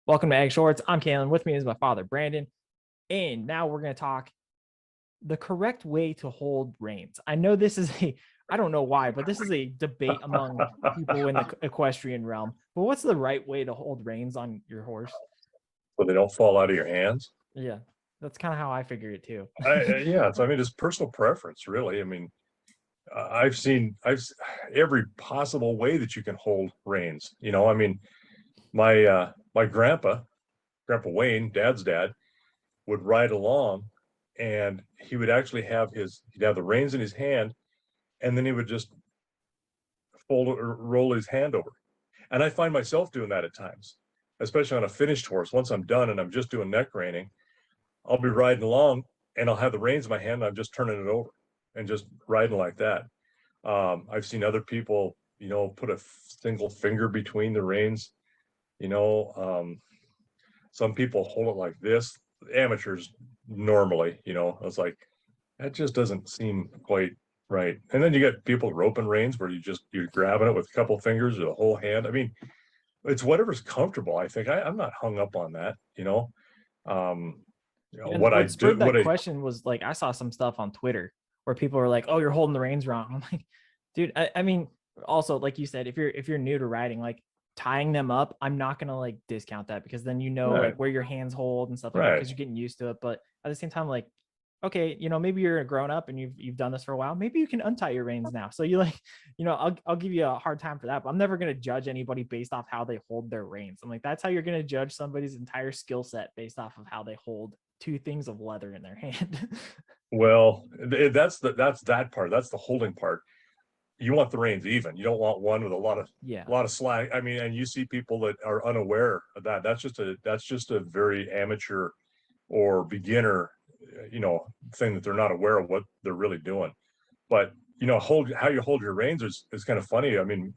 Welcome to Egg Shorts. I'm Kalen. With me is my father, Brandon. And now we're going to talk the correct way to hold reins. I know this is I don't know why, but this is a debate among people in the equestrian realm. But what's the right way to hold reins on your horse? So they don't fall out of your hands. Yeah, that's kind of how I figure it too. Yeah, it's personal preference, really. I've every possible way that you can hold reins. My Grandpa Wayne, Dad's dad, would ride along, and he would actually he'd have the reins in his hand, and then he would just fold or roll his hand over. And I find myself doing that at times, especially on a finished horse. Once I'm done and I'm just doing neck reining, I'll be riding along and I'll have the reins in my hand. And I'm just turning it over and just riding like that. I've seen other people, put a single finger between the reins. You know, some people hold it like this. Amateurs normally, it's like that just doesn't seem quite right. And then you get people roping reins where you're grabbing it with a couple fingers or the whole hand. I mean, it's whatever's comfortable. I think I'm not hung up on that. Um, And what spurred that question was like I saw some stuff on Twitter where people were like, "Oh, you're holding the reins wrong." I'm like, dude, I mean, also like you said, if you're new to riding, like tying them up, I'm not gonna like discount that because then right, like where your hands hold and stuff like that right. because you're getting used to it. But at the same time, like, okay, maybe you're a grown up and you've done this for a while. Maybe you can untie your reins now. So you like, I'll give you a hard time for that. But I'm never gonna judge anybody based off how they hold their reins. I'm like, that's how you're gonna judge somebody's entire skill set based off of how they hold two things of leather in their hand. Well, that's that part. That's the holding part. You want the reins even. You don't want one with a Yeah. lot of slack. I mean, and you see people that are unaware of that. That's just a very amateur or beginner, thing that they're not aware of what they're really doing. But hold how you hold your reins is kind of funny. I mean,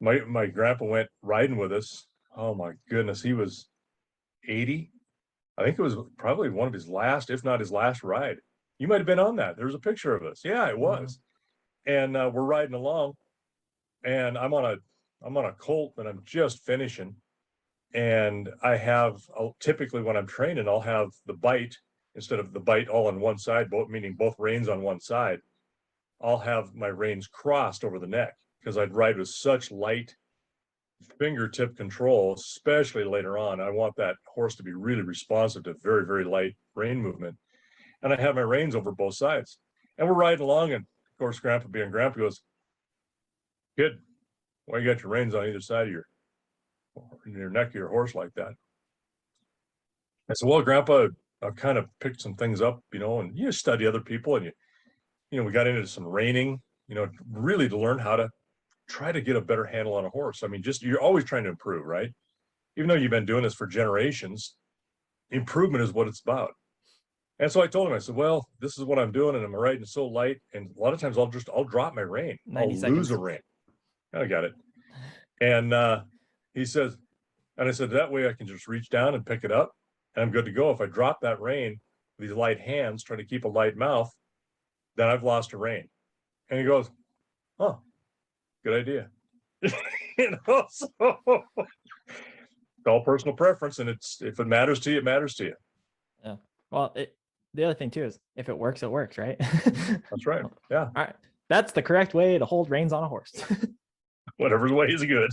my grandpa went riding with us. Oh my goodness, he was 80. I think it was probably one of his last, if not his last ride. You might have been on that. There was a picture of us. Yeah, it was. And we're riding along, and I'm on a colt, and I'm just finishing. And typically when I'm training, I'll have the bite instead of the bite all on one side, meaning both reins on one side. I'll have my reins crossed over the neck because I'd ride with such light fingertip control, especially later on. I want that horse to be really responsive to very, very light rein movement. And I have my reins over both sides. And we're riding along, and of course, Grandpa being Grandpa goes, "Kid, why you got your reins on either side of your neck of your horse like that?" I said, "Well, Grandpa, I've kind of picked some things up, and you study other people, and we got into some reining, really to learn how to try to get a better handle on a horse. I mean, just you're always trying to improve, right? Even though you've been doing this for generations, improvement is what it's about." And so I told him, I said, "Well, this is what I'm doing, and I'm riding so light, and a lot of times I'll drop my rein, 90 I'll lose seconds. a rein." I got it. And he says, and I said, "That way I can just reach down and pick it up, and I'm good to go. If I drop that rein with these light hands, trying to keep a light mouth, then I've lost a rein." And he goes, "Huh, good idea." So it's all personal preference, and if it matters to you, it matters to you. Yeah. Well, the other thing too is if it works, right? That's right. Yeah. All right. That's the correct way to hold reins on a horse. Whatever's way is good.